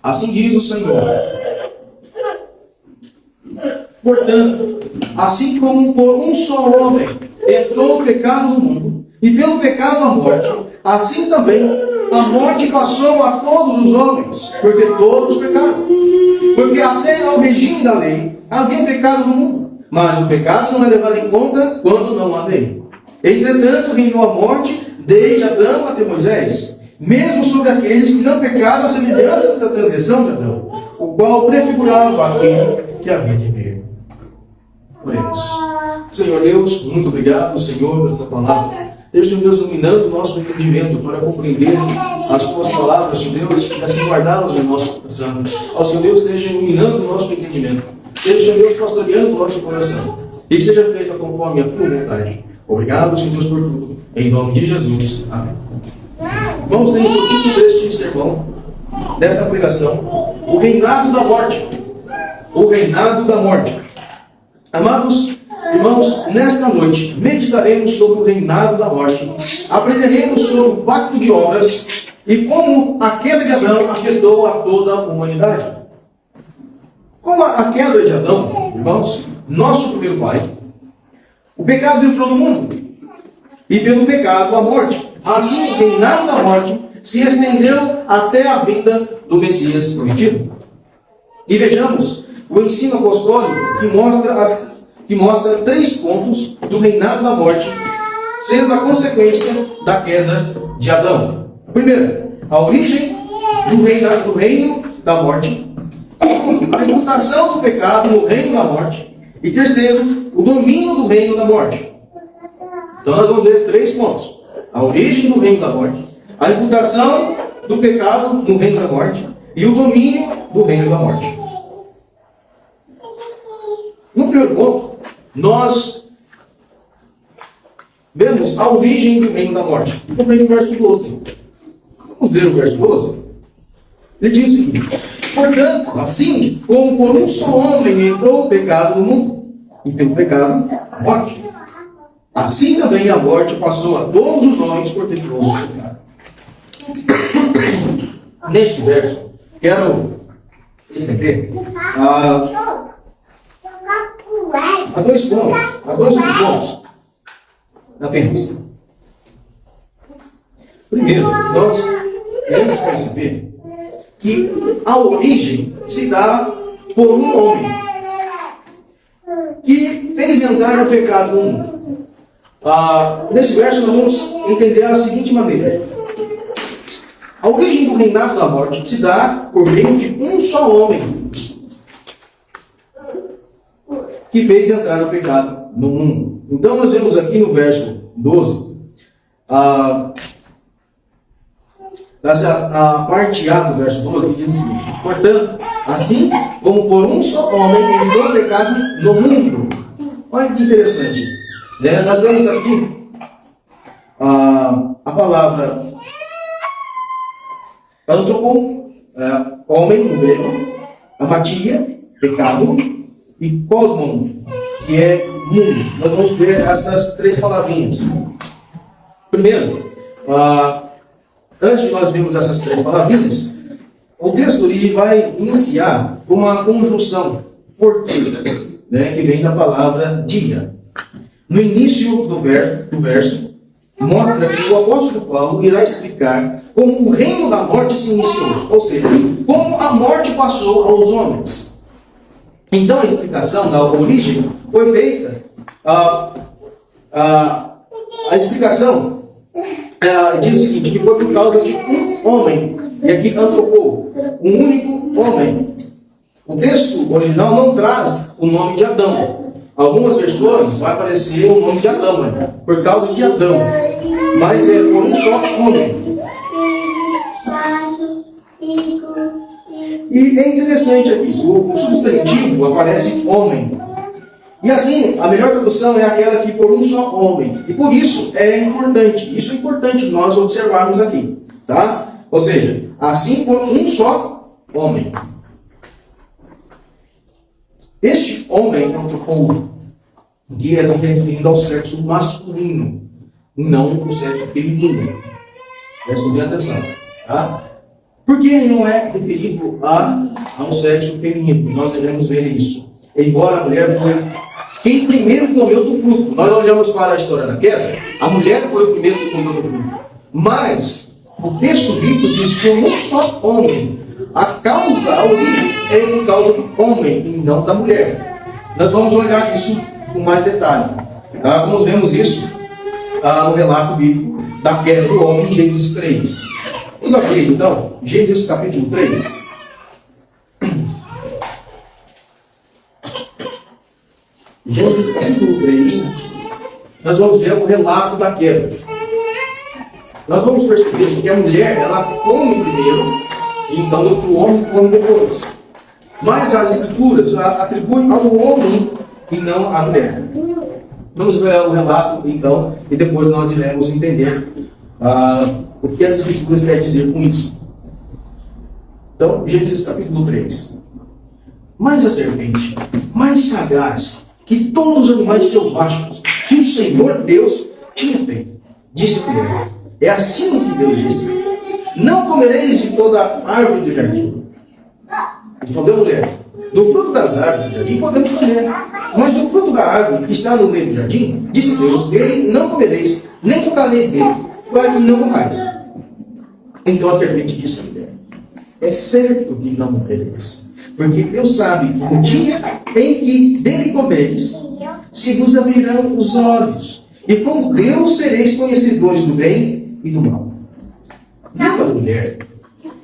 Assim diz o Senhor. Portanto, assim como por um só homem entrou o pecado no mundo, e pelo pecado a morte, assim também a morte passou a todos os homens, porque todos pecaram. Porque até ao regime da lei havia pecado no mundo, mas o pecado não é levado em conta quando não há lei. Entretanto, reinou a morte desde Adão até Moisés, mesmo sobre aqueles que não pecaram à semelhança da transgressão de Adão, o qual prefigurava aquele que havia de vir. Oremos. Senhor Deus, muito obrigado, Senhor, pela tua palavra. Deus, Senhor Deus, iluminando o nosso entendimento para compreender as tuas palavras, Senhor Deus, e assim guardá-las no nosso coração. Ó Senhor Deus, esteja iluminando o nosso entendimento. Esteja, Senhor Deus, pastoreando o nosso coração. E que seja feita conforme a tua vontade. Obrigado, Senhor Deus, por tudo. Em nome de Jesus. Amém. Vamos ler o título deste sermão, desta pregação: o reinado da morte. O reinado da morte. Amados irmãos, nesta noite meditaremos sobre o reinado da morte, aprenderemos sobre o pacto de obras e como a queda de Adão afetou a toda a humanidade. Com a queda de Adão, irmãos, nosso primeiro pai, o pecado entrou no mundo e pelo pecado a morte. Assim, o reinado da morte se estendeu até a vinda do Messias prometido. E vejamos o ensino apostólico que mostra 3 pontos do reinado da morte, sendo a consequência da queda de Adão. Primeiro, a origem do reino da morte. Segundo, a imputação do pecado no reino da morte. E terceiro, o domínio do reino da morte. Então nós vamos ver 3 pontos: a origem do reino da morte, a imputação do pecado no reino da morte e o domínio do reino da morte. No primeiro ponto, nós vemos a origem do reino da morte. Também no verso 12. Vamos ver o verso 12. Ele diz o seguinte: portanto, assim como por um só homem entrou o pecado no mundo, e pelo pecado a morte, assim também a morte passou a todos os homens, porque todos pecaram. Neste verso, quero estender há 2 pontos, há 2 pontos apenas. Primeiro, nós devemos perceber que a origem se dá por um homem que fez entrar o pecado no mundo. Nesse verso nós vamos entender a seguinte maneira: a origem do reinado da morte se dá por meio de um só homem que fez entrar o pecado no mundo. Então nós vemos aqui no verso 12, a parte A do verso 12, que diz o seguinte: portanto, assim como por um só homem entrou o pecado no mundo. Olha que interessante. Nós vemos aqui a palavra antropo, homem, no grego, amatia, pecado, e cosmon, que é mundo. Nós vamos ver essas 3 palavrinhas. Primeiro, antes de nós vermos essas 3 palavrinhas, o texto ali vai iniciar com uma conjunção forteira, que vem da palavra dia. No início do verso, mostra que o apóstolo Paulo irá explicar como o reino da morte se iniciou, ou seja, como a morte passou aos homens. Então a explicação da origem foi feita. A explicação diz o seguinte: que foi por causa de um homem, e aqui antropou, um único homem. O texto original não traz o nome de Adão. Algumas versões vai aparecer o nome de Adão, por causa de Adão, mas é por um só homem. E é interessante aqui, o substantivo aparece homem. E assim, a melhor tradução é aquela que por um só homem. E por isso é importante, isso é importante nós observarmos aqui, tá? Ou seja, assim por um só homem. Este homem antropou, que é referindo ao sexo masculino, não o sexo feminino. Presta bem atenção, tá? Porque ele não é referido a um sexo feminino. Nós devemos ver isso. Embora a mulher foi quem primeiro comeu do fruto. Nós olhamos para a história da queda, a mulher foi o primeiro que comeu do fruto. Mas o texto bíblico diz que um só homem, a origem é por causa do homem e não da mulher. Nós vamos olhar isso com mais detalhe. Como vemos isso no relato bíblico da queda do homem em Gênesis 3. Vamos abrir então, Gênesis capítulo 3. Gênesis capítulo 3. Nós vamos ver o relato da queda. Nós vamos perceber que a mulher, ela come primeiro, e então o homem come depois. Mas as escrituras atribuem ao homem e não à mulher. Vamos ver o relato, então, e depois nós iremos entender o que as escrituras querem dizer com isso. Então, Gênesis capítulo 3. Mas a serpente, mais sagaz que todos os animais selváticos que o Senhor Deus tinha feito, disse a mulher: é assim que Deus disse: não comereis de toda a árvore do jardim. Respondeu a mulher: do fruto das árvores do jardim podemos comer, mas do fruto da árvore que está no meio do jardim, disse Deus: dele não comereis, nem tocareis dele, para que não morrais. Então a serpente disse à mulher: é certo que não morrereis, porque Deus sabe que no dia em que dele comereis, se vos abrirão os olhos, e como Deus sereis conhecedores do bem e do mal. Viu a mulher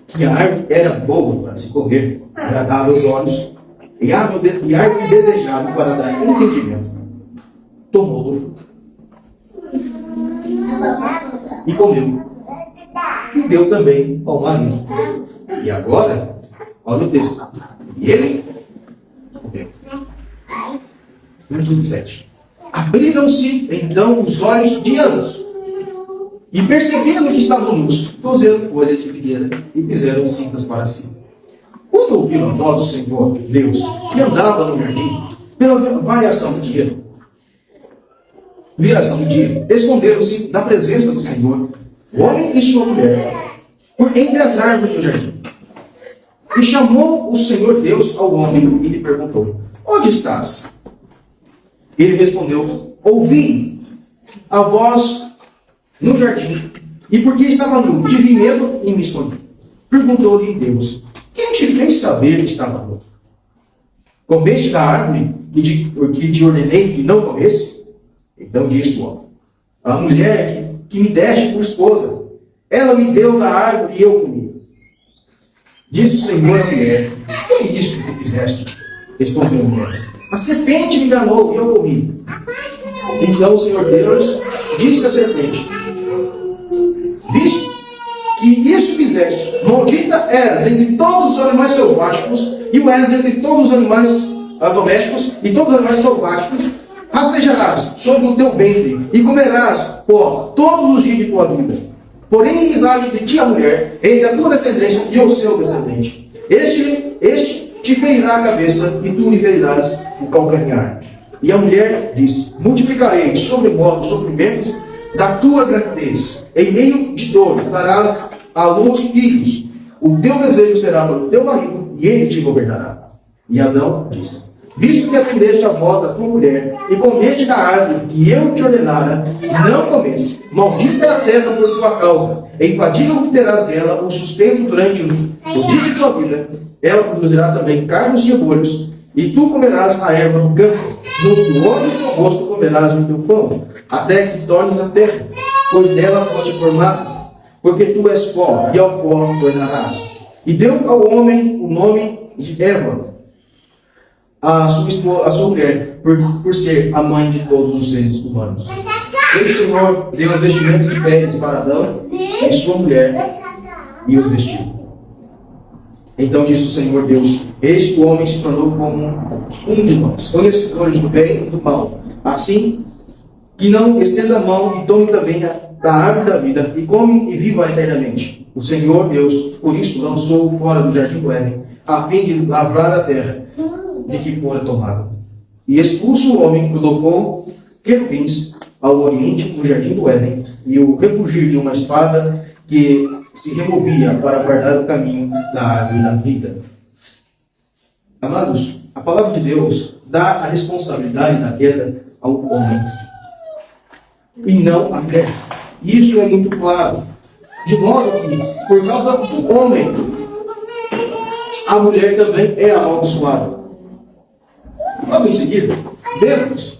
que a árvore era boa para se comer, agradável aos olhos, e árvore desejável para dar entendimento, tomou do fruto e comeu, e deu também ao marido. E agora, olha o texto, e ele comeu. Verso 27. Abriram-se então os olhos de ambos, e percebendo que estavam nus, cozeram folhas de figueira e fizeram cintas para si. Quando ouviram a voz do Senhor Deus, que andava no jardim, pela viração do dia, esconderam-se da presença do Senhor, o homem e sua mulher, por entre as árvores do jardim. E chamou o Senhor Deus ao homem e lhe perguntou: onde estás? Ele respondeu: ouvi a voz no jardim, e porque estava nu, tive medo e me escondi. Perguntou-lhe Deus: quem te fez saber que estava nu? Comeste da árvore que te ordenei que não comesse? Então disse o homem: a mulher que me deste por esposa, ela me deu da árvore e eu comi. Disse o Senhor à mulher: que é isso que tu fizeste? Respondeu a mulher: a serpente me enganou e eu comi. Então o Senhor Deus disse à serpente: visto que isso fizeste, maldita és entre todos os animais selváticos, e o és entre todos os animais domésticos e todos os animais selváticos. Rastejarás sobre o teu ventre e comerás pó todos os dias de tua vida. Porém, inimizade de ti a mulher, entre a tua descendência e o seu descendente. Este te ferirá a cabeça e tu lhe ferirás o calcanhar. E a mulher disse: multiplicarei sobre vós os sofrimentos da tua gravidez. Em meio de dores darás à luz filhos. O teu desejo será para o teu marido, e ele te governará. E Adão disse: visto que atendeste a voz da tua mulher, e comeste da árvore que eu te ordenara, não comeste. Maldita é a terra por tua causa. Em fadiga obterás dela o sustento durante os dias de tua vida. Ela produzirá também carnes e rebolhos, e tu comerás a erva do campo. No suor do teu rosto comerás o teu pão, até que tornes a terra, pois dela foste formado. Porque tu és pó, e ao pó tornarás. E deu ao homem o nome de Eva, a sua mulher, por ser a mãe de todos os seres humanos. E o Senhor deu um vestimento de peles para Adão e sua mulher, e os vestiu. Então disse o Senhor Deus: eis que o homem se tornou como um de nós, conhecedores do bem e do mal. Assim, que não estenda a mão e tome também da árvore da vida, e come e viva eternamente. O Senhor Deus, por isso, lançou-o fora do jardim do Éden, a fim de lavrar a terra de que fora tomado. E expulso o homem, colocou querubins ao oriente do jardim do Éden, e o refugio de uma espada que se removia para guardar o caminho da árvore da vida. Amados, a palavra de Deus dá a responsabilidade da queda ao homem e não à mulher. Isso é muito claro. De modo que, por causa do homem, a mulher também é amaldiçoada. Logo em seguida, vemos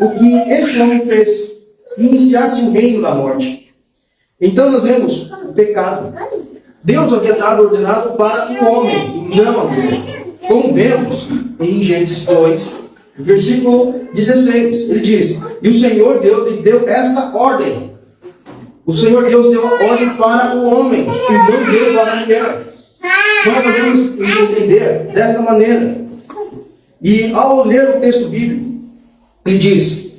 o que este homem fez, iniciasse o reino da morte. Então nós vemos o pecado. Deus havia dado ordenado para o homem, e não a mulher. Como vemos em Gênesis 2, versículo 16, ele diz: e o Senhor Deus lhe deu esta ordem. O Senhor Deus deu a ordem para o homem, e não deu para a mulher. Nós podemos entender desta maneira. E ao ler o texto bíblico, ele diz,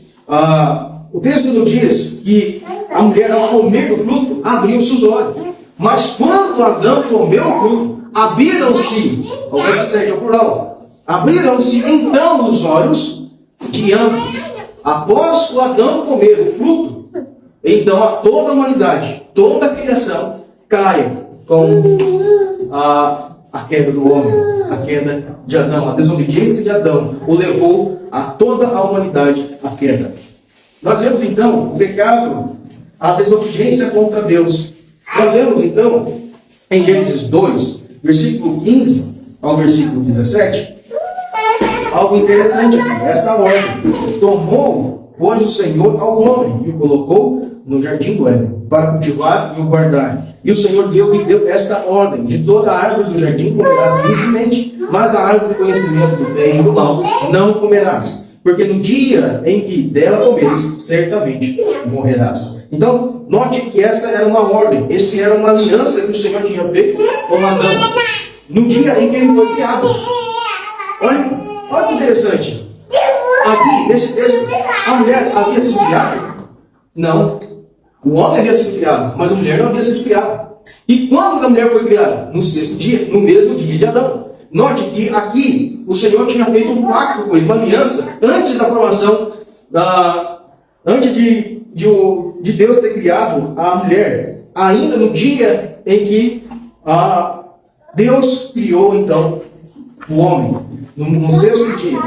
o texto não diz que a mulher, ao comer do fruto, abriu-se os olhos. Mas quando Adão comeu o fruto, abriram-se, o verso 7 é o plural, abriram-se então os olhos de ambos. Após o Adão comer o fruto, então toda a humanidade, toda a criação cai com a queda do homem, a queda de Adão, a desobediência de Adão o levou a toda a humanidade à queda. Nós vemos então o pecado, a desobediência contra Deus. Nós vemos então em Gênesis 2, versículo 15 ao versículo 17, algo interessante aqui, esta ordem: tomou, pois, o Senhor ao homem e o colocou no jardim do Éden, para cultivar e o guardar. E o Senhor Deus lhe deu esta ordem: de toda a árvore do jardim comerás livremente, mas da árvore do conhecimento do bem e do mal não comerás, porque no dia em que dela comeres, certamente morrerás. Então, note que esta era uma ordem, essa era uma aliança que o Senhor tinha feito com Adão, no dia em que ele foi criado. Olha que interessante. Aqui, nesse texto, a mulher havia sido criada? Não. O homem havia sido criado, mas a mulher não havia sido criada. E quando a mulher foi criada? No sexto dia, no mesmo dia de Adão. Note que aqui o Senhor tinha feito um pacto com ele, uma aliança, antes da formação, antes de Deus ter criado a mulher, ainda no dia em que Deus criou então o homem, no sexto dia.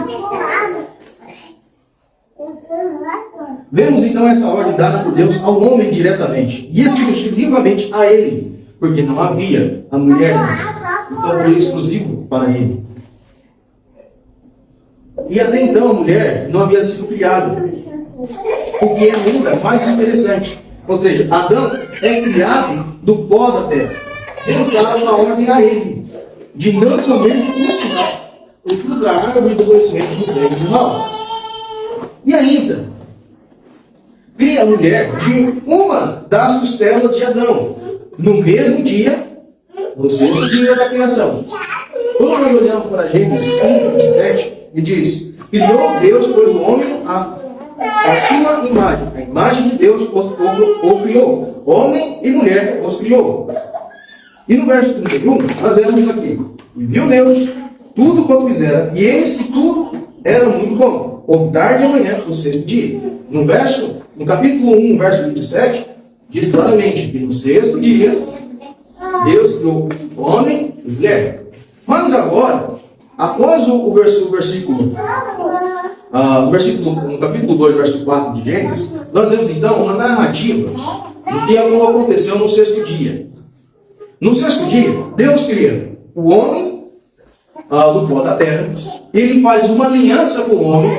Vemos então essa ordem dada por Deus ao homem diretamente, e exclusivamente a ele, porque não havia a mulher, então foi exclusivo para ele. E até então a mulher não havia sido criada, o que é ainda mais interessante. Ou seja, Adão é criado do pó da terra. Deus dá uma ordem a ele de não comer o fruto da árvore do conhecimento do bem e do mal. E ainda, cria a mulher de uma das costelas de Adão, no mesmo dia, no sexto dia da criação. Quando nós olhamos para Gênesis 1:27, ele diz: criou Deus, pois, o homem a sua imagem. A imagem de Deus o criou. Homem e mulher os criou. E no verso 31, nós vemos aqui: e viu Deus tudo quanto fizera, e eis que tudo era muito bom. Ou tarde e amanhã, o sexto dia. No capítulo 1, verso 27, diz claramente que no sexto dia, Deus criou homem e mulher. Mas agora, após o versículo, no capítulo 2, verso 4 de Gênesis, nós vemos então uma narrativa do que aconteceu no sexto dia. No sexto dia, Deus cria o homem do pó da terra, ele faz uma aliança com o homem.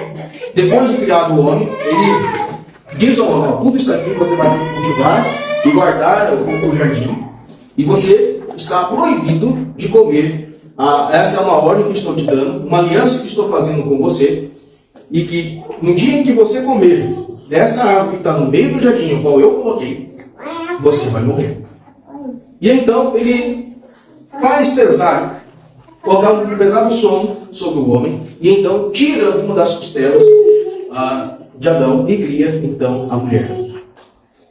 Depois de criado o homem, ele diz ao homem: tudo isso aqui você vai cultivar e guardar o jardim, e você está proibido de comer. Esta é uma ordem que estou te dando, uma aliança que estou fazendo com você, e que no dia em que você comer desta árvore que está no meio do jardim, o qual eu coloquei, você vai morrer. E então ele faz colocar um pesado sono sobre o homem, e então tira uma das costelas de Adão e cria então a mulher.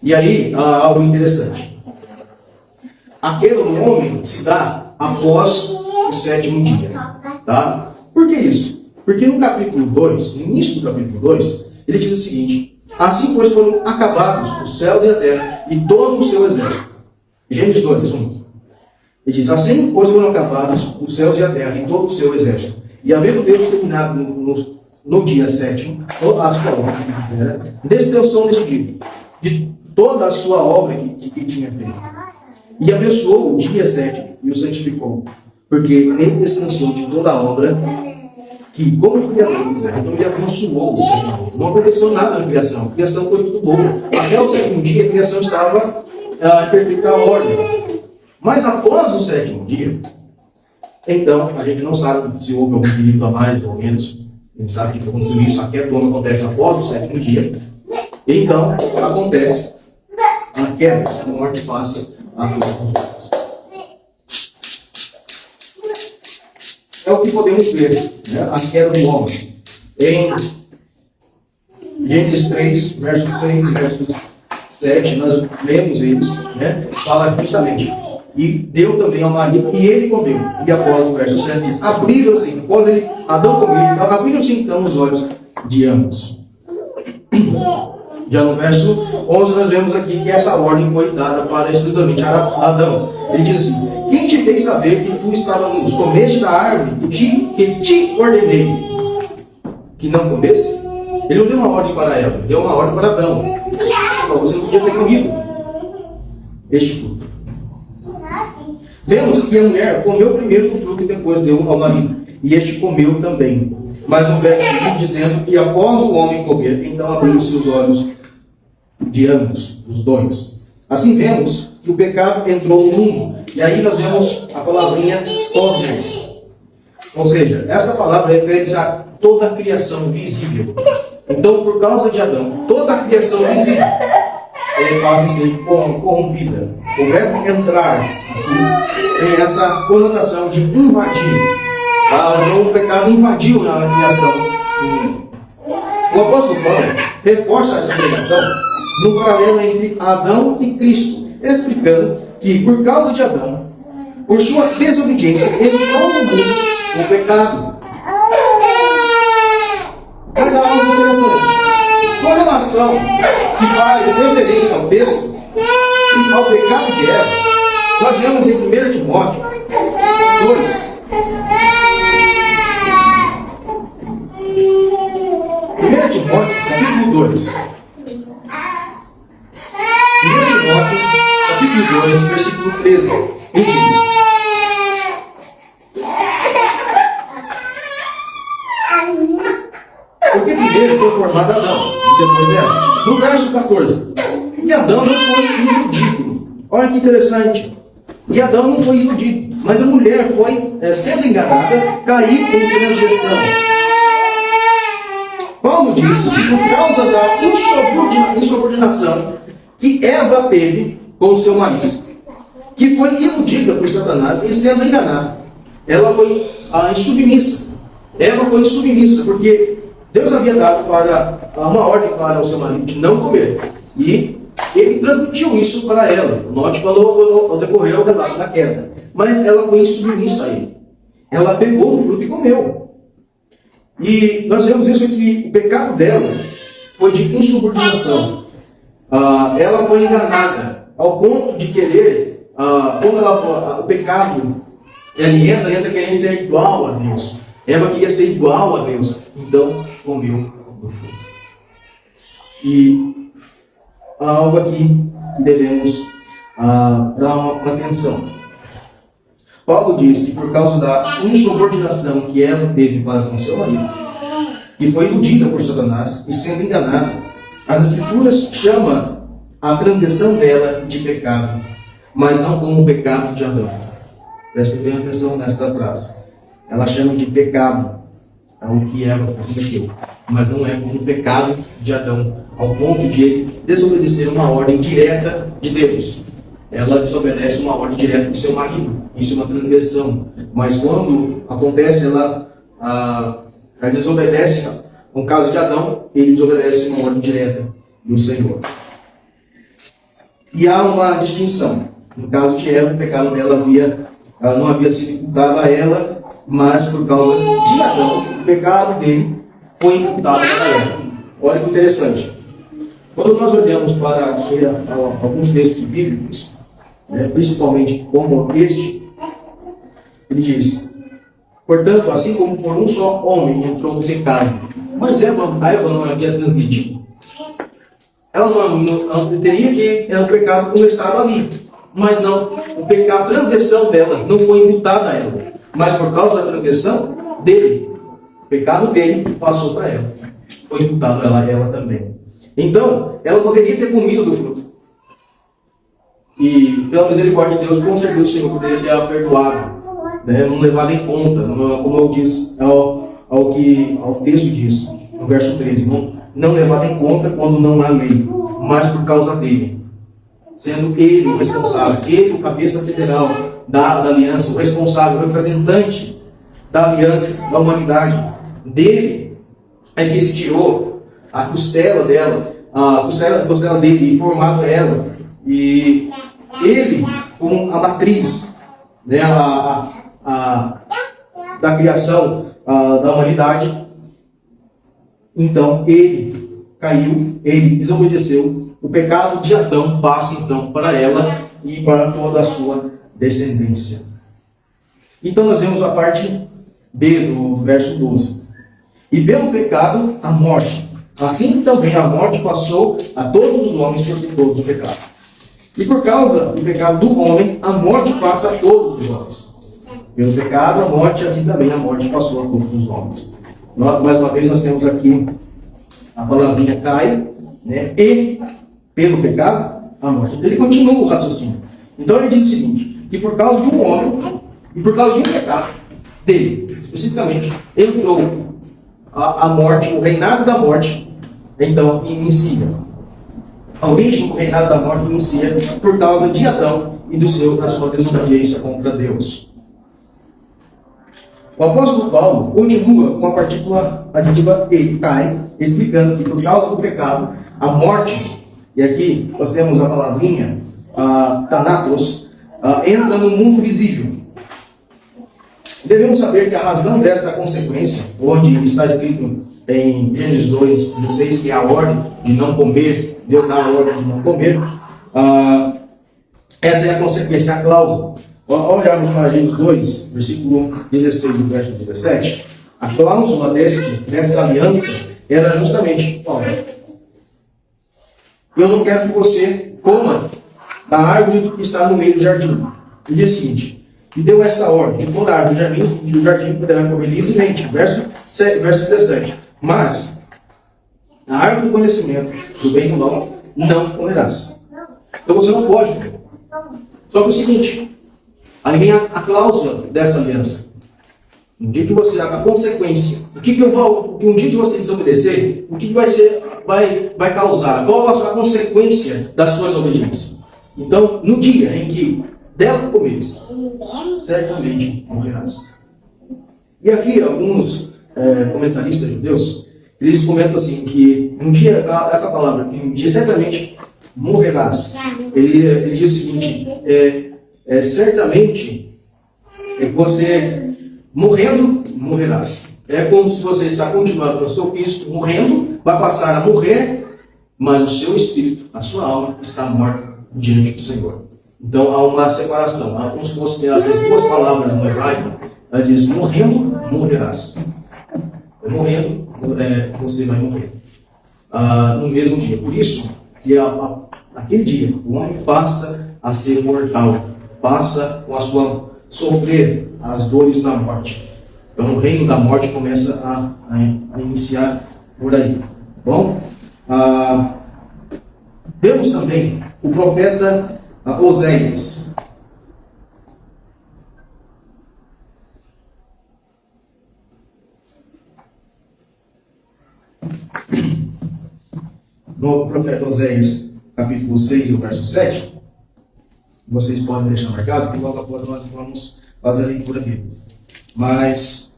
E aí há algo interessante. A queda do homem se dá após o sétimo dia. Tá? Por que isso? Porque no capítulo 2, no início do capítulo 2, ele diz o seguinte: Assim, pois, foram acabados os céus e a terra e todo o seu exército. Gênesis 2, 1. Ele diz, assim, pois, foram acabados os céus e a terra e todo o seu exército. E havendo Deus terminado no dia sétimo, a sua obra, descansou nesse dia, de toda a sua obra que tinha feito. E abençoou o dia sétimo e o santificou, porque ele descansou de toda a obra que, como o Criador fizer. Então ele abençoou o Senhor. Não aconteceu nada na criação. A criação foi tudo boa. Até o sétimo dia a criação estava em perfeita ordem. Mas após o sétimo dia, então, a gente não sabe se houve algum período a mais ou menos. A gente sabe que aconteceu isso. A queda do homem acontece após o sétimo dia. E então, acontece a queda. A morte passa a todos os homens. É o que podemos ver, né? A queda do homem. Em Gênesis 3, versos 6 e versos 7, nós lemos eles, né? Fala justamente. E deu também ao marido, e ele comeu. E após o verso 7 diz, abriram-se, após ele, Adão comeu, abriram-se então os olhos de ambos. Já no verso 11 nós vemos aqui que essa ordem foi dada para exclusivamente Adão. Ele diz assim, quem te fez saber que tu estavas nu? Comeste da árvore que te ordenei que não comesse? Ele não deu uma ordem para ela, ele deu uma ordem para Adão. Você não podia ter comido este fruto. Vemos que a mulher comeu primeiro do fruto e depois deu ao marido. E este comeu também. Mas no verso 20 dizendo que após o homem comer, então abriu-se os olhos de ambos, os dois. Assim vemos que o pecado entrou no mundo. E aí nós vemos a palavrinha cosmos. Ou seja, essa palavra refere-se a toda a criação visível. Então, por causa de Adão, toda a criação visível quase ser corrompida. O verbo entrar aqui tem essa conotação de invadir. Então, o pecado invadiu na criação. O apóstolo Paulo reforça essa pregação no paralelo entre Adão e Cristo, explicando que por causa de Adão, por sua desobediência, entrou no mundo o pecado. Mas há algo interessante. Com relação que faz referência ao texto, ao pecado de Eva, nós vemos em 1 Timóteo 2. 1 Timóteo, capítulo 2. 1 Timóteo, capítulo 2, versículo 13. Ele diz: porque primeiro foi formado Adão, e depois Eva. No verso 14. E Adão não foi iludido. Olha que interessante. E Adão não foi iludido, mas a mulher foi, sendo enganada, caiu em transgressão. Paulo disse que por causa da insubordinação que Eva teve com o seu marido, que foi iludida por Satanás e sendo enganada, ela foi insubmissa. Eva foi insubmissa, porque Deus havia dado uma ordem para o seu marido de não comer. E ele transmitiu isso para ela. Note quando decorreu o relato da queda. Mas ela foi insubmissa a ele. Ela pegou o fruto e comeu. E nós vemos isso que o pecado dela foi de insubordinação. Ela foi enganada ao ponto de querer, quando o pecado ele entra querendo ser igual a Deus. Eva queria ser igual a Deus, então comeu do fruto. E há algo aqui que devemos dar uma atenção. Paulo diz que por causa da insubordinação que Eva teve para com seu marido, que foi iludida por Satanás e sendo enganada, as Escrituras chamam a transgressão dela de pecado, mas não como o pecado de Adão. Preste bem atenção nesta frase. Ela chama de pecado o que Eva cometeu, mas não é como o pecado de Adão, ao ponto de ele desobedecer uma ordem direta de Deus. Ela desobedece uma ordem direta do seu marido. Isso é uma transgressão. Mas quando acontece, ela desobedece, no caso de Adão, ele desobedece uma ordem direta do Senhor. E há uma distinção. No caso de Eva, o pecado dela não havia sido imputado a ela, mas por causa de Adão, o pecado dele foi imputado a ela. Olha que interessante. Quando nós olhamos para alguns textos bíblicos, principalmente como este, ele diz: portanto, assim como por um só homem entrou o pecado, mas a Eva não havia transgredido. Ela não teria que o pecado começado ali. Mas não, a transgressão dela não foi imputada a ela. Mas por causa da transgressão dele, o pecado dele passou para ela. Foi imputado a ela também. Então, ela poderia ter comido do fruto. E pela misericórdia de Deus, com certeza o Senhor poderia ter a perdoado. Não levado em conta, como diz, ao texto diz, no verso 13. Não levado em conta quando não há lei, mas por causa dele. Sendo ele o responsável, ele o cabeça federal da aliança, o responsável, o representante da aliança, da humanidade. Dele é que se tirou a costela dela, a costela dele, e formado ela. E ele, como a matriz, da criação da humanidade, então ele caiu, ele desobedeceu. O pecado de Adão passa então para ela e para toda a sua descendência. Então nós vemos a parte B do verso 12. E pelo pecado, a morte. Assim também a morte passou a todos os homens por todos o pecado. E por causa do pecado do homem, a morte passa a todos os homens. Pelo pecado, a morte, assim também a morte passou a todos os homens. Mais uma vez nós temos aqui a palavrinha cai, e pelo pecado, a morte. Ele continua o raciocínio. Então ele diz o seguinte, que por causa de um homem, e por causa de um pecado dele, especificamente, entrou a morte, o reinado da morte, então inicia. A origem do reinado da morte inicia por causa de Adão e da sua desobediência contra Deus. O apóstolo Paulo continua com a partícula aditiva e, cai, explicando que por causa do pecado, a morte, e aqui nós temos a palavrinha, thanatos, entra no mundo visível. Devemos saber que a razão desta consequência, onde está escrito em Gênesis 2:16, que é a ordem de não comer, Deus dá a ordem de não comer, essa é a consequência, a cláusula. Ao olharmos para Gênesis 2, versículo 16 do verso 17, a cláusula desta aliança era justamente: olha, eu não quero que você coma da árvore que está no meio do jardim. E diz o seguinte: e deu esta ordem: de toda árvore do jardim poderá comer livremente. Verso 17. Mas a árvore do conhecimento do bem e do mal não comerás. Então você não pode comer. Só que é o seguinte: aí vem a cláusula dessa aliança. No dia que você, a consequência, um dia que você desobedecer, o que vai causar? Qual a consequência das suas obediências? Então, no dia em que dela comeres, certamente morrerás. E aqui alguns comentaristas judeus, eles comentam assim, que um dia, essa palavra, que um dia certamente morrerás, ele diz o seguinte: certamente você morrendo, morrerás. É como se você está continuando no seu físico, morrendo, vai passar a morrer, mas o seu espírito, a sua alma, está morta diante do Senhor. Então há uma separação. Há como se fossem essas duas palavras no hebraico. Ela diz: morrendo, morrerás. Morrendo, você vai morrer. No mesmo dia. Por isso que naquele dia o homem passa a ser mortal, passa a sofrer as dores da morte. Então o reino da morte começa a iniciar por aí. Bom, vemos também o profeta Oséias. No profeta Oséias, capítulo 6, o verso 7, vocês podem deixar marcado, porque logo após nós vamos fazer a leitura dele. Mas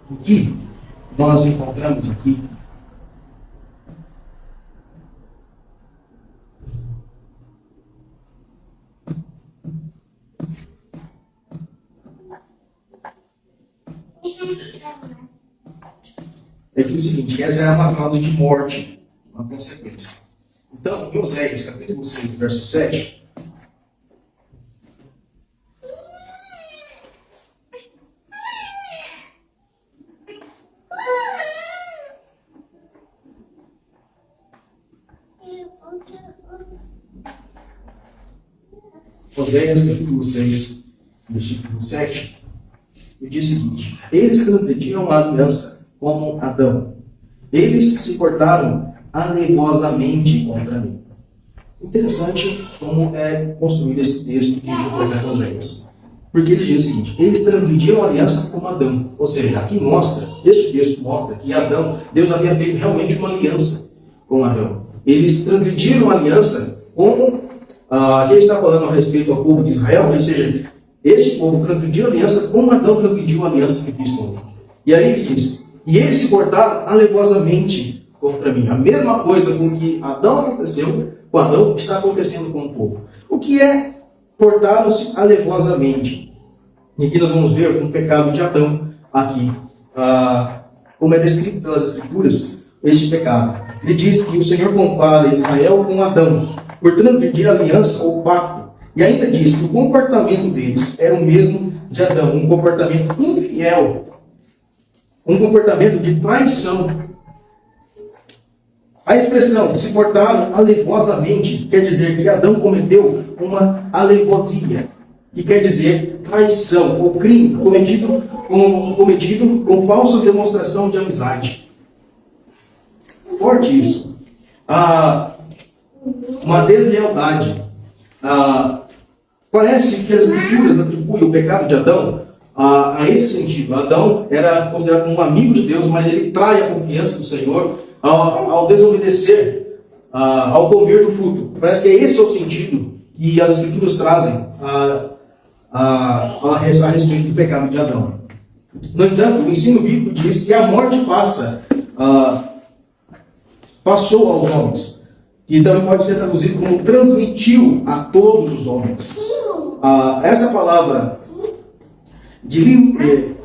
o que nós encontramos aqui é que o seguinte: essa é uma causa de morte, uma consequência. Então, em Oséias, capítulo 6, verso 7, Oséias, capítulo 6, versículo 7, ele diz o seguinte: eles transgrediram a aliança como Adão. Eles se portaram alevosamente contra mim. Interessante como é construído esse texto de Oséias. Porque ele diz o seguinte: eles transgrediram a aliança como Adão. Ou seja, aqui mostra, este texto mostra que Adão, Deus havia feito realmente uma aliança com Adão. Eles transgrediram a aliança como aqui ele está falando a respeito ao povo de Israel, ou seja, este povo transgrediu a aliança como Adão transgrediu a aliança que fez com ele. E aí ele diz: e eles se portaram alevosamente contra mim. A mesma coisa com que Adão aconteceu, com Adão, está acontecendo com o povo. O que é portaram-se alevosamente? E aqui nós vamos ver o pecado de Adão, aqui, como é descrito pelas Escrituras, este pecado. Ele diz que o Senhor compara Israel com Adão, por transgredir a aliança ou pacto. E ainda diz que o comportamento deles era o mesmo de Adão, um comportamento infiel, um comportamento de traição. A expressão se portaram alevosamente quer dizer que Adão cometeu uma alevosia, que quer dizer traição ou crime cometido com falsa demonstração de amizade. Forte isso. Uma deslealdade. Parece que as Escrituras atribuem o pecado de Adão a esse sentido. Adão era considerado como um amigo de Deus, mas ele trai a confiança do Senhor ao desobedecer, ao comer do fruto. Parece que esse é o sentido que as Escrituras trazem a respeito do pecado de Adão. No entanto, o ensino bíblico diz que a morte passou aos homens. E também pode ser traduzido como transmitiu a todos os homens. Essa palavra dilpen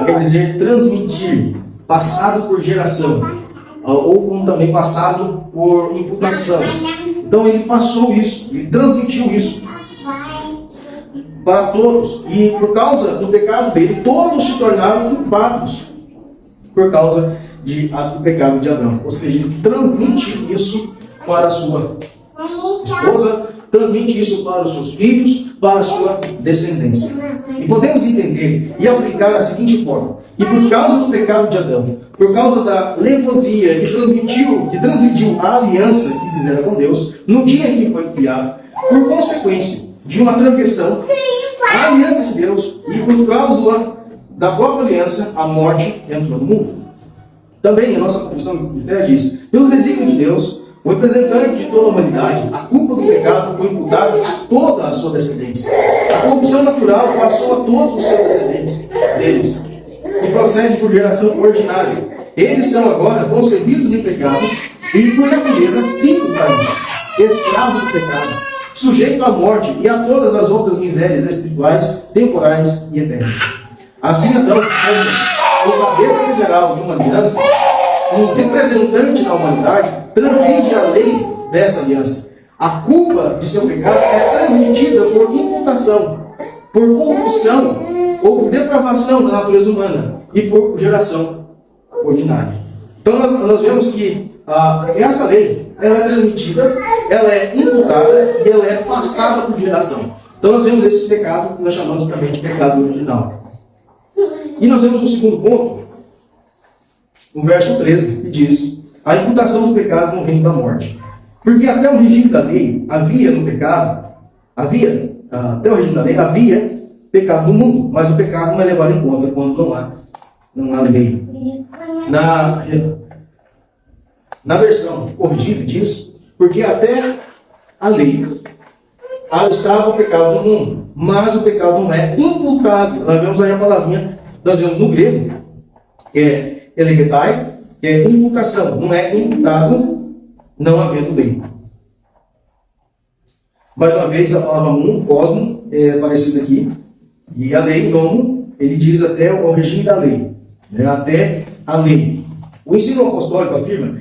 quer dizer transmitir, passado por geração, ou como também passado por imputação. Então ele passou isso, ele transmitiu isso para todos. E por causa do pecado dele, todos se tornaram culpados por causa do pecado de Adão. Ou seja, ele transmite isso para a sua esposa, transmite isso para os seus filhos, para a sua descendência. E podemos entender e aplicar da seguinte forma: e por causa do pecado de Adão, por causa da levosia que transmitiu a aliança que fizera com Deus, no dia em que foi criado, por consequência de uma transgressão, a aliança de Deus, e por causa da própria aliança, a morte entrou no mundo. Também a nossa confissão de fé diz: pelo desígnio de Deus, o representante de toda a humanidade, a culpa do pecado foi imputada a toda a sua descendência. A corrupção natural passou a todos os seus descendentes deles, e procede por geração ordinária. Eles são agora concebidos em pecado, e por natureza filhos da ira, escravos do pecado, sujeitos à morte e a todas as outras misérias espirituais, temporais e eternas. Assim, Adão, como o cabeça geral de uma aliança, um representante da humanidade, transgride a lei dessa aliança. A culpa de seu pecado é transmitida por imputação, por corrupção ou por depravação da natureza humana e por geração ordinária. Então nós vemos que essa lei ela é transmitida, ela é imputada e ela é passada por geração. Então nós vemos esse pecado que nós chamamos também de pecado original. E nós temos um segundo ponto, no verso 13, que diz: a imputação do pecado no reino da morte. Porque até o regime da lei havia pecado no mundo, mas o pecado não é levado em conta quando não há lei. Na versão corrigida diz: porque até a lei estava o pecado no mundo, mas o pecado não é imputado. Nós vemos aí a palavrinha, nós vemos no grego, que é elegetai, que é imputação, não é imputado não havendo lei. Mais uma vez, a palavra mundo, cosmo, é parecida aqui, e a lei, nomo, ele diz até o regime da lei, né? Até a lei. O ensino apostólico afirma,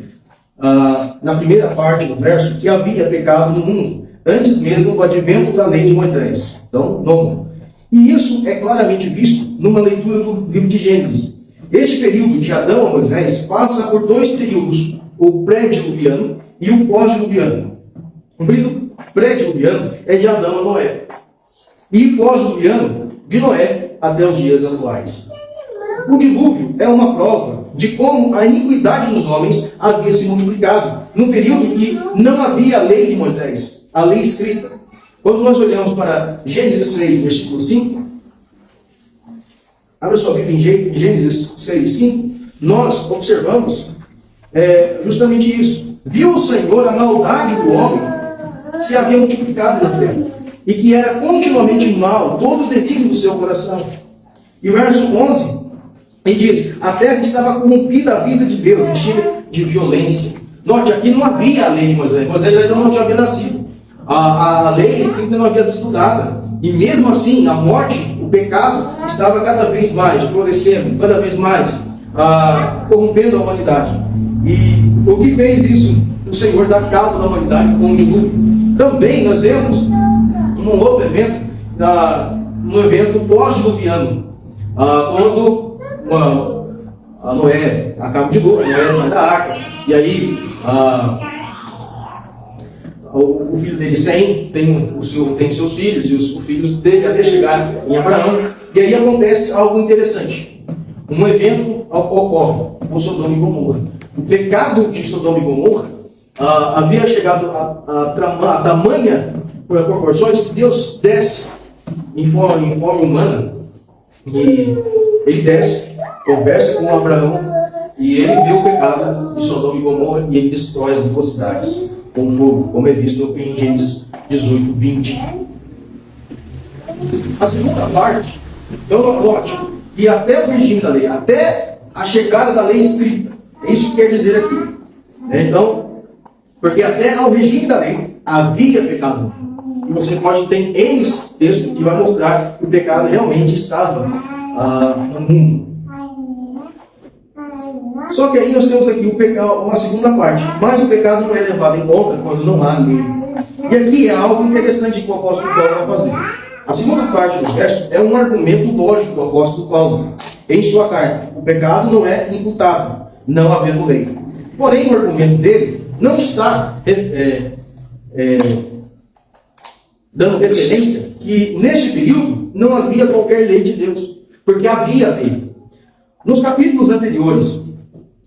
na primeira parte do verso, que havia pecado no mundo, antes mesmo do advento da lei de Moisés. Então, no mundo. E isso é claramente visto numa leitura do livro de Gênesis. Este período de Adão a Moisés passa por dois períodos, o pré-diluviano e o pós-diluviano. O período pré-diluviano é de Adão a Noé. E pós-diluviano, de Noé até os dias atuais. O dilúvio é uma prova de como a iniquidade dos homens havia se multiplicado, num período que não havia a lei de Moisés, a lei escrita. Quando nós olhamos para Gênesis 6, versículo 5, abra sua Bíblia em Gênesis 6, 5, nós observamos justamente isso. Viu o Senhor a maldade do homem se havia multiplicado na terra, e que era continuamente mal todo o desígnio do seu coração. E o verso 11, ele diz, a terra estava corrompida à vista de Deus, cheia de violência. Note, aqui não havia a lei de Moisés. Moisés ainda não tinha nascido. A lei ainda não havia sido dada. E mesmo assim, a morte, o pecado, estava cada vez mais florescendo, cada vez mais corrompendo a humanidade. E o que fez isso? O Senhor dá causa da humanidade com o dilúvio. Também nós vemos um outro evento, no evento pós-diluviano, quando Noé acaba o dilúvio, Noé sai da arca, e aí o filho dele, Sem, tem seus filhos, e os filhos dele até chegar em Abraão, e aí acontece algo interessante. Um evento ocorre com Sodoma e Gomorra. O pecado de Sodoma e Gomorra havia chegado a tamanha proporções que Deus desce em forma humana, e ele desce, conversa com Abraão, e ele vê o pecado de Sodoma e Gomorra e ele destrói as duas cidades com fogo, como é visto em Gênesis 18, 20. A segunda parte, então note, e até o regime da lei, até a chegada da lei estrita, é isso que quer dizer aqui. Então, porque até ao regime da lei havia pecado. E você pode ter N texto que vai mostrar que o pecado realmente estava no mundo. Só que aí nós temos aqui o pecado, uma segunda parte. Mas o pecado não é levado em conta quando não há lei. E aqui é algo interessante que o apóstolo Paulo vai fazer. A segunda parte do verso é um argumento lógico do apóstolo Paulo em sua carta. O pecado não é imputável, não havendo lei. Porém, o argumento dele não está dando referência que neste período não havia qualquer lei de Deus, porque havia lei. Nos capítulos anteriores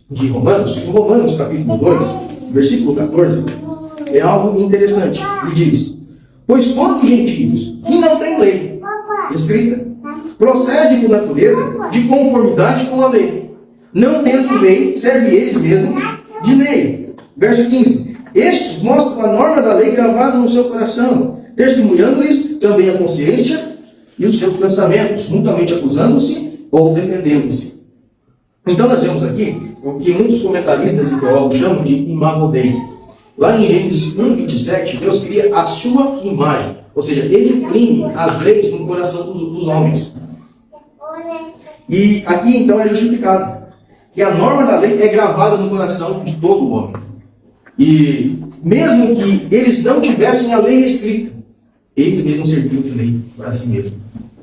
de Romanos, em Romanos capítulo 2, versículo 14, é algo interessante. Ele diz, pois quantos gentios que não têm lei escrita, procedem por natureza de conformidade com a lei, não tendo lei, serve eles mesmos de lei. Verso 15, estes mostram a norma da lei gravada no seu coração, testemunhando-lhes também a consciência e os seus pensamentos, mutuamente acusando-se ou defendendo-se. Então nós vemos aqui o que muitos comentaristas e teólogos chamam de imago Dei. Lá em Gênesis 1:27, Deus cria a sua imagem, ou seja, ele imprime as leis no coração dos homens. E aqui então é justificado que a norma da lei é gravada no coração de todo homem. E mesmo que eles não tivessem a lei escrita, eles mesmos serviam de lei para si mesmos.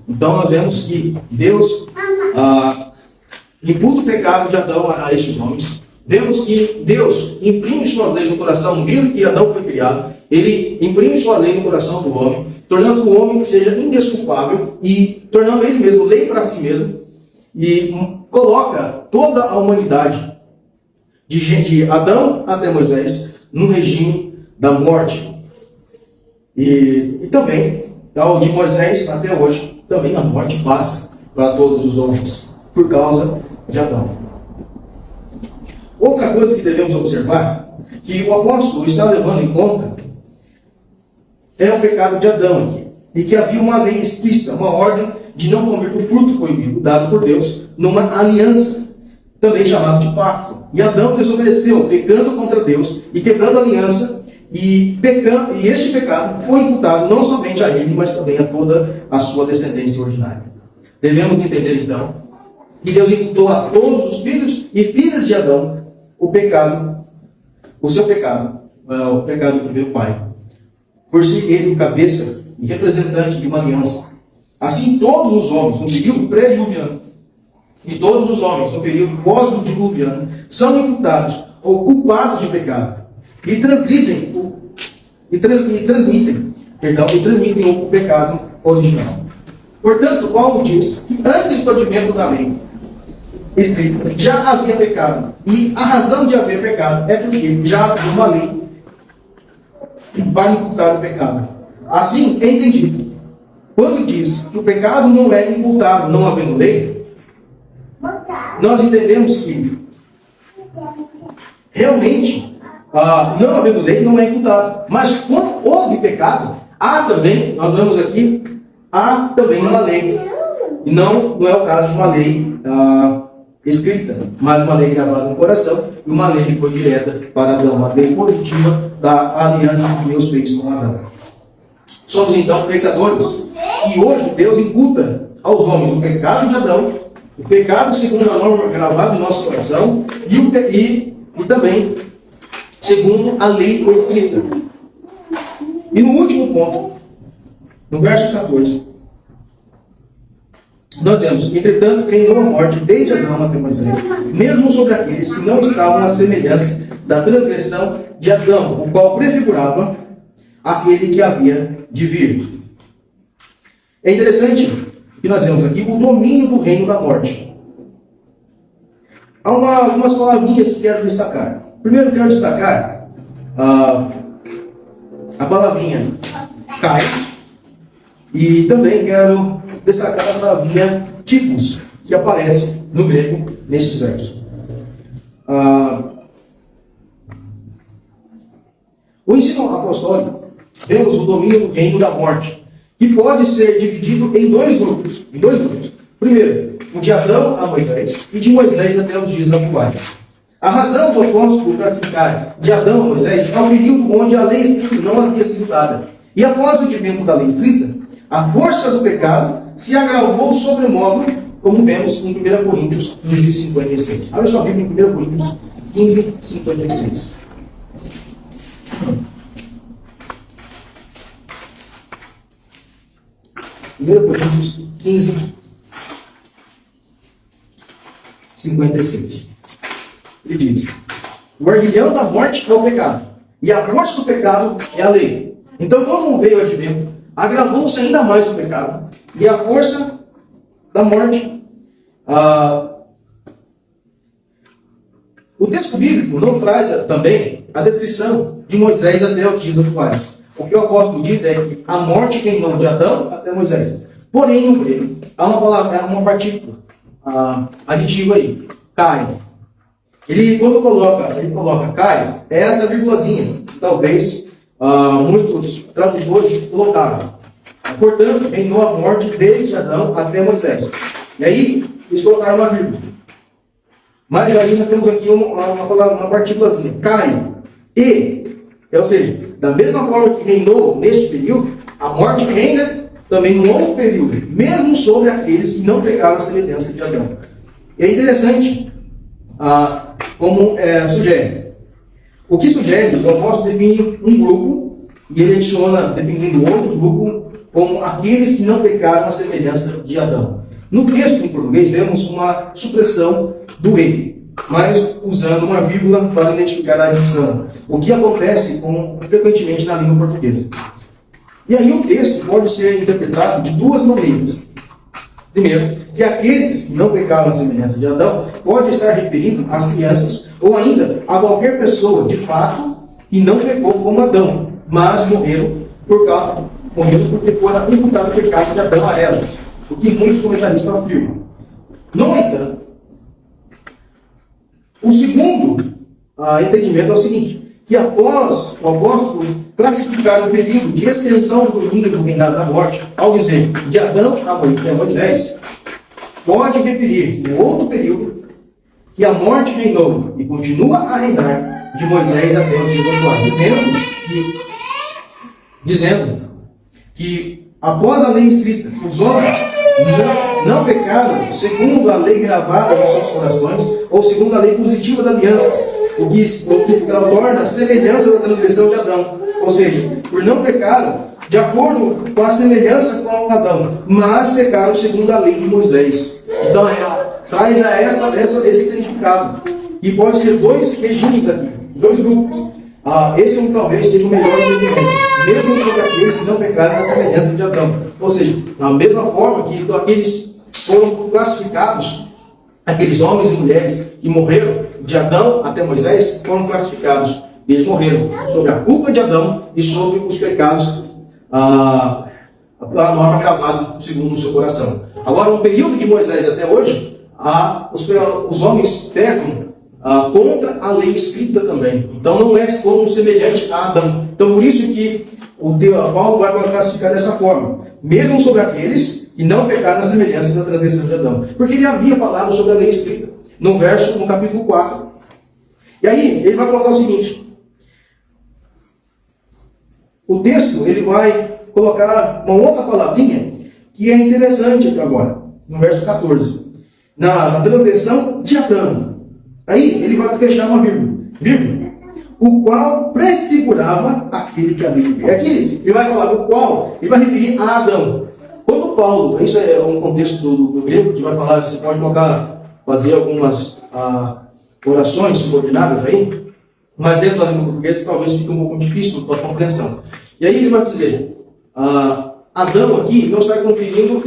Então nós vemos que Deus imputa o pecado de Adão a estes homens. Vemos que Deus imprime suas leis no coração no dia que Adão foi criado. Ele imprime sua lei no coração do homem, tornando o homem que seja indesculpável e tornando ele mesmo lei para si mesmo. E coloca toda a humanidade, de Adão até Moisés, no regime da morte. E também, de Moisés até hoje, também a morte passa para todos os homens, por causa de Adão. Outra coisa que devemos observar, que o apóstolo está levando em conta, é o pecado de Adão aqui. E que havia uma lei explícita, uma ordem de não comer do fruto proibido, dado por Deus, numa aliança, também chamada de pacto. E Adão desobedeceu, pecando contra Deus e quebrando a aliança, e este pecado foi imputado não somente a ele, mas também a toda a sua descendência ordinária. Devemos entender então que Deus imputou a todos os filhos e filhas de Adão o pecado, o seu pecado, o pecado do primeiro pai, por ser ele o cabeça e representante de uma aliança. Assim, todos os homens, no período pré-diluviano, e todos os homens, no período pós-diluviano, são imputados ou culpados de pecado e transmitem o pecado original. Portanto, Paulo diz que antes do advento da lei escrita, já havia pecado. E a razão de haver pecado é porque já havia uma lei para imputar o pecado. Assim, é entendido. Quando diz que o pecado não é imputado não havendo lei, nós entendemos que realmente, não havendo lei, não é imputado. Mas quando houve pecado, há também, nós vemos aqui, há também uma lei. E não é o caso de uma lei escrita, mas uma lei gravada no coração e uma lei que foi direta para Adão, uma lei positiva da aliança que Deus fez com Adão. Somos então pecadores. E hoje Deus imputa aos homens o pecado de Adão, o pecado segundo a norma gravada em nosso coração e também segundo a lei escrita. E no último ponto, no verso 14, nós temos: entretanto, reinou a morte desde Adão até Moisés, mesmo sobre aqueles que não estavam à semelhança da transgressão de Adão, o qual prefigurava aquele que havia de vir. É interessante que nós vemos aqui o domínio do reino da morte. Há algumas palavrinhas que quero destacar. Primeiro, quero destacar a palavrinha cai, e também quero destacar a palavrinha tipos, que aparece no grego nesses versos. O ensino apostólico, vemos o domínio do reino da morte, que pode ser dividido em dois grupos. Primeiro, o de Adão a Moisés e de Moisés até os dias atuais. A razão do apóstolo classificar de Adão a Moisés é o período onde a lei escrita não havia sido dada. E após o advento da lei escrita, a força do pecado se agravou sobremodo, como vemos em 1 Coríntios 15, 56. Olha só a Bíblia em 1 Coríntios 15, 56. 1 Coríntios 15, 56. Ele diz: o arguilhão da morte é o pecado, e a força do pecado é a lei. Então, quando veio o advento, agravou-se ainda mais o pecado, e a força da morte. O texto bíblico não traz também a descrição de Moisés até os dias atuais. O que o apóstolo diz é que a morte reinou de Adão até Moisés. Porém, no grego, há uma partícula aditiva aí, cai. Quando ele coloca cai, é essa vírgulazinha, que talvez muitos tradutores colocaram. Portanto, reinou a morte desde Adão até Moisés. E aí, eles colocaram uma vírgula. Mas aí nós temos aqui uma partículazinha, cai. Ou seja, da mesma forma que reinou neste período, a morte reina também no longo período, mesmo sobre aqueles que não pecaram a semelhança de Adão. E é interessante como sugere. O que sugere, o apóstolo define um grupo, e ele adiciona, definindo outro grupo, como aqueles que não pecaram a semelhança de Adão. No texto em português, vemos uma supressão do ele, mas usando uma vírgula para identificar a adição, o que acontece frequentemente na língua portuguesa. E aí o texto pode ser interpretado de duas maneiras. Primeiro, que aqueles que não pecaram a semelhança de Adão pode estar referindo às crianças ou ainda a qualquer pessoa, de fato, que não pecou como Adão, mas morreram porque fora imputado o pecado de Adão a elas, o que muitos comentaristas afirmam. No entanto, o segundo entendimento é o seguinte: que após o apóstolo classificar o período de extensão do domínio do reinado da morte, ao dizer de Adão a Moisés, pode referir um outro período que a morte reinou e continua a reinar de Moisés até os dias atuais, dizendo que após a lei escrita, os homens não pecaram segundo a lei gravada nos seus corações ou segundo a lei positiva da aliança, o que torna a semelhança da transgressão de Adão. Ou seja, por não pecaram de acordo com a semelhança com Adão, mas pecaram segundo a lei de Moisés. Então, traz a esse significado. E pode ser dois regimes aqui, dois grupos. Esse talvez seja o melhor entendimento, mesmo sobre aqueles que não pecaram na semelhança de Adão. Ou seja, da mesma forma que aqueles foram classificados, aqueles homens e mulheres que morreram de Adão até Moisés, foram classificados. Eles morreram sobre a culpa de Adão e sobre os pecados, a norma gravada segundo o seu coração. Agora, no período de Moisés até hoje, os homens pecam contra a lei escrita também. Então não é como semelhante a Adão. Então por isso que Paulo vai classificar dessa forma, mesmo sobre aqueles que não pecaram na semelhança da transgressão de Adão. Porque ele havia falado sobre a lei escrita, no capítulo 4. E aí ele vai colocar o seguinte: o texto ele vai colocar uma outra palavrinha que é interessante aqui agora, no verso 14. Na transgressão de Adão. Aí ele vai fechar uma vírgula. O qual prefigurava aquele que havia de vir. Aqui ele vai falar o qual, ele vai referir a Adão. Quando Paulo, isso é um contexto do grego, que vai falar, você pode fazer algumas orações subordinadas aí, mas dentro da língua portuguesa talvez fique um pouco difícil a compreensão. E aí ele vai dizer, Adão aqui não está conferindo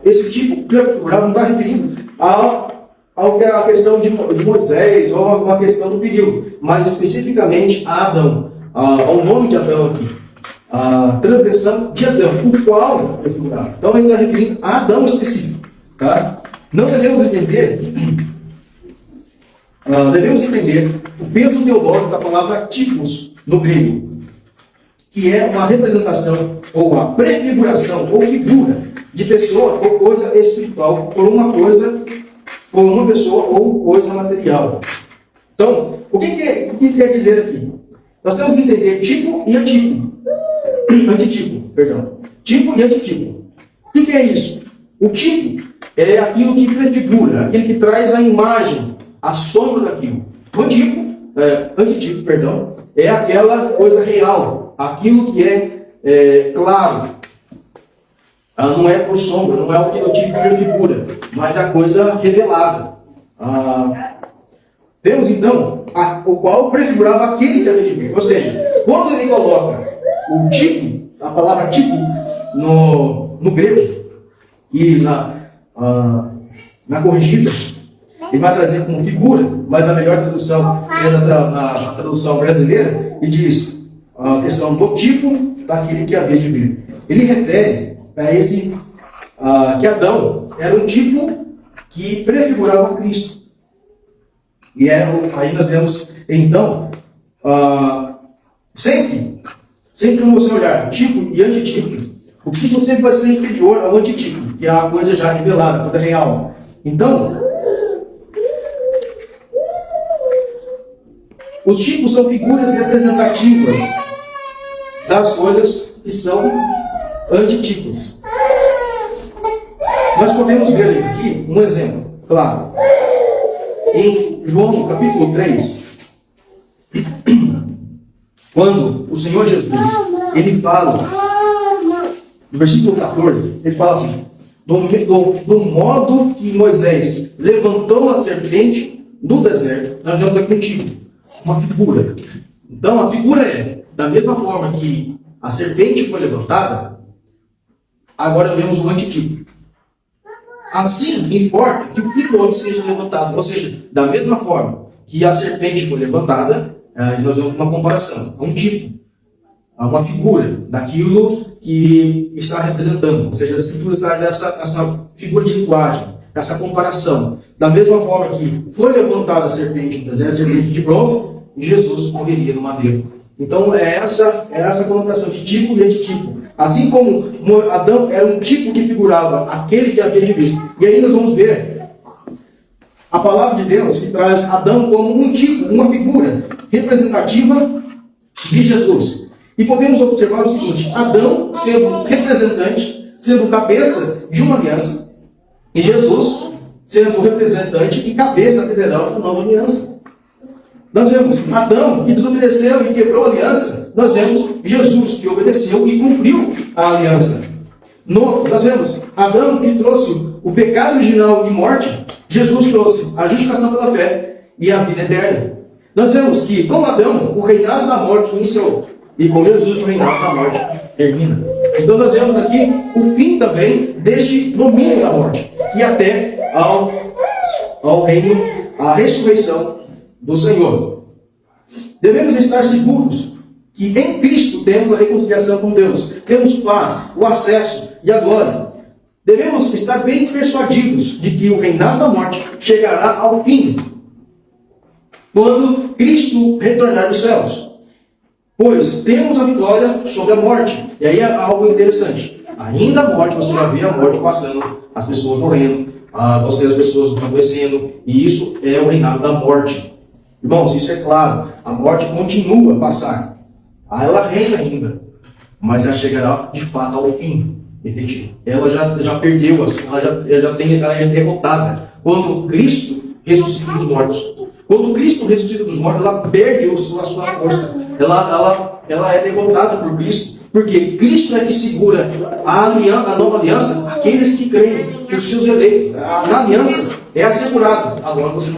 esse tipo que prefigurava, não está referindo a questão de Moisés ou a questão do período, mas especificamente a Adão, ao nome de Adão aqui, a transgressão de Adão, o qual é figurado. Então ele está referindo a Adão específico. Tá? Não devemos entender o peso teológico da palavra tipos no grego, que é uma representação ou a prefiguração ou figura de pessoa ou coisa espiritual por uma pessoa ou coisa material. Então, o que quer dizer aqui? Nós temos que entender tipo e antigo. Antitipo, perdão. Tipo e antitipo. O que é isso? O tipo é aquilo que prefigura, aquele que traz a imagem, a sombra daquilo. O antitipo, perdão, é aquela coisa real, aquilo que é claro. Não é por sombra, não é aquilo que prefigura, mas a coisa revelada. Temos então o qual prefigurava aquele que havia de vir. Ou seja, quando ele coloca o tipo, a palavra tipo, no grego e na corrigida, ele vai trazer como figura, mas a melhor tradução é na tradução brasileira, e diz a questão do tipo daquele que havia de vir. Ele refere a esse que Adão era um tipo que prefigurava Cristo. E aí nós vemos, então, sempre que você olhar tipo e antitipo, o tipo sempre vai ser inferior ao antitipo, que é a coisa já revelada, a coisa real. Então, os tipos são figuras representativas das coisas que são antitipos. Nós podemos ver aqui um exemplo, claro. Em João capítulo 3, quando o Senhor Jesus, ele fala, no versículo 14, ele fala assim, do modo que Moisés levantou a serpente do deserto, nós vemos aqui um tipo, uma figura. Então a figura é, da mesma forma que a serpente foi levantada, agora vemos o antitipo. Assim, importa que o filho do homem seja levantado. Ou seja, da mesma forma que a serpente foi levantada, nós vemos uma comparação, um tipo, uma figura daquilo que está representando. Ou seja, as escrituras trazem essa figura de linguagem, essa comparação. Da mesma forma que foi levantada a serpente no deserto, a serpente de bronze, e Jesus morreria no madeiro. Então, é essa conotação de tipo e antitipo. Assim como Adão era um tipo que figurava aquele que havia de vir. E aí nós vamos ver a palavra de Deus que traz Adão como um tipo, uma figura representativa de Jesus. E podemos observar o seguinte: Adão sendo representante, sendo cabeça de uma aliança, e Jesus sendo representante e cabeça federal da nova aliança. Nós vemos Adão, que desobedeceu e quebrou a aliança. Nós vemos Jesus, que obedeceu e cumpriu a aliança. Nós vemos Adão, que trouxe o pecado original e morte. Jesus trouxe a justificação pela fé e a vida eterna. Nós vemos que, com Adão, o reinado da morte iniciou. E com Jesus, o reinado da morte termina. Então nós vemos aqui o fim também deste domínio da morte. E até ao reino, à ressurreição do Senhor. Devemos estar seguros que em Cristo temos a reconciliação com Deus, temos paz, o acesso e a glória. Devemos estar bem persuadidos de que o reinado da morte chegará ao fim quando Cristo retornar dos céus. Pois temos a vitória sobre a morte. E aí é algo interessante. Ainda a morte, você vai ver a morte passando, as pessoas morrendo, as pessoas adoecendo, e isso é o reinado da morte. Irmãos, isso é claro, a morte continua a passar. Ela reina ainda, mas ela chegará de fato ao fim efetivo. Ela já perdeu, ela é derrotada. Quando Cristo ressuscita dos mortos. Quando Cristo ressuscita dos mortos, ela perde a sua força. Ela é derrotada por Cristo. Porque Cristo é que segura a nova aliança, aqueles que creem, os seus eleitos. A aliança é assegurada. Agora você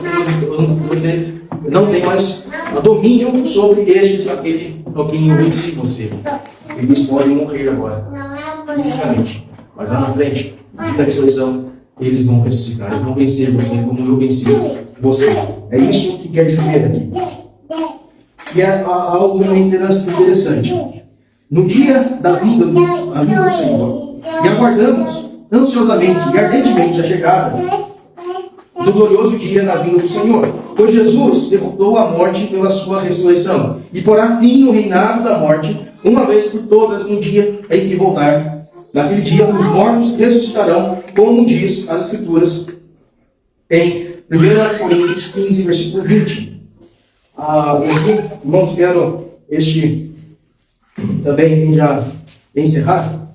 não tem mais domínio sobre estes, aquele quem vence você. Eles podem morrer agora, fisicamente. Mas lá na frente, na ressurreição, eles vão ressuscitar. Eles vão vencer você como eu venci você. É isso que quer dizer aqui. E é algo interessante. No dia da vinda do Senhor, e aguardamos ansiosamente e ardentemente a chegada do glorioso dia da vinda do Senhor. Pois Jesus derrotou a morte pela sua ressurreição e porá fim no reinado da morte, uma vez por todas, no dia em que voltar. Naquele dia, os mortos ressuscitarão, como diz as Escrituras, em 1 Coríntios 15, versículo 20. Aqui, irmãos, quero também já encerrar.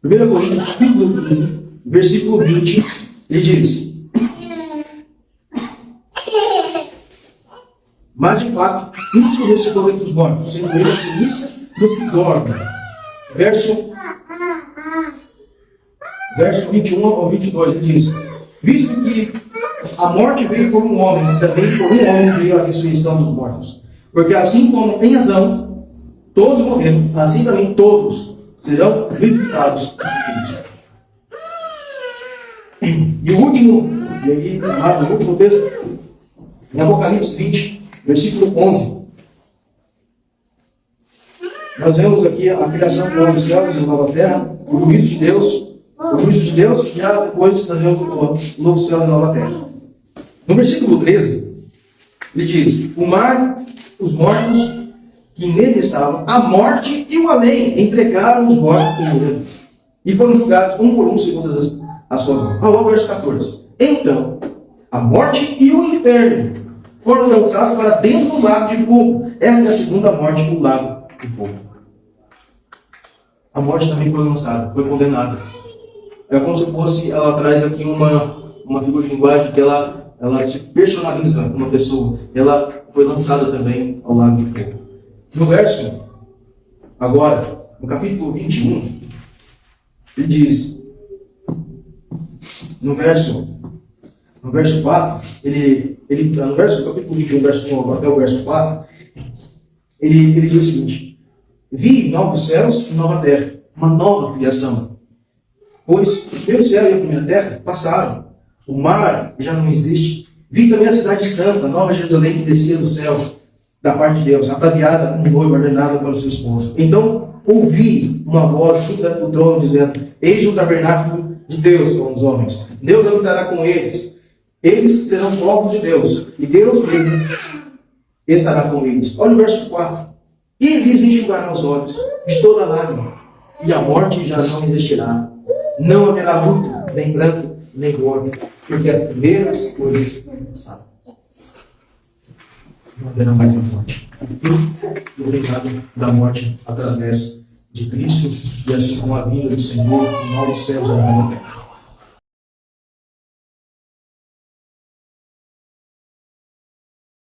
1 Coríntios, capítulo 15, versículo 20, ele diz: mas de fato, Cristo ressuscitou entre os mortos, sendo ele a primícia dos que dormem. Verso 21 ao 22, ele diz: visto que a morte veio por um homem, também por um homem veio a ressurreição dos mortos. Porque assim como em Adão todos morreram, assim também todos serão vivificados em Cristo. E o último texto, em Apocalipse 20, versículo 11. Nós vemos aqui a criação de novos céus e nova terra, o juízo de Deus, e depois nós vemos o novo céu e nova terra. No versículo 13, ele diz: o mar, os mortos que nele estavam, a morte e o além entregaram os mortos com medo, e foram julgados um por um segundo as suas mãos. Ao verso 14. Então, a morte e o inferno foram lançados para dentro do lago de fogo. Essa é a segunda morte do lago de fogo. A morte também foi lançada, foi condenada. É como se fosse, ela traz aqui uma figura de linguagem que ela personaliza uma pessoa. Ela foi lançada também ao lago de fogo. No verso, agora, no capítulo 21, ele diz, no verso 4, no capítulo 21, verso 1 até o verso 4, ele diz o seguinte: vi novos céus e nova terra, uma nova criação. Pois o primeiro céu e a primeira terra passaram, o mar já não existe. Vi também a cidade santa, a nova Jerusalém, que descia do céu, da parte de Deus, ataviada como noiva ordenada para o seu esposo. Então ouvi uma voz do trono dizendo: eis o tabernáculo de Deus com os homens. Deus habitará com eles. Eles serão povos de Deus, e Deus mesmo estará com eles. Olha o verso 4. E lhes enxugará os olhos de toda lágrima, e a morte já não existirá. Não haverá luto, nem pranto, nem dor, porque as primeiras coisas passaram. Não haverá mais a morte. O reinado da morte através de Cristo, e assim como a vinda do Senhor, o novo céu e a nova terra.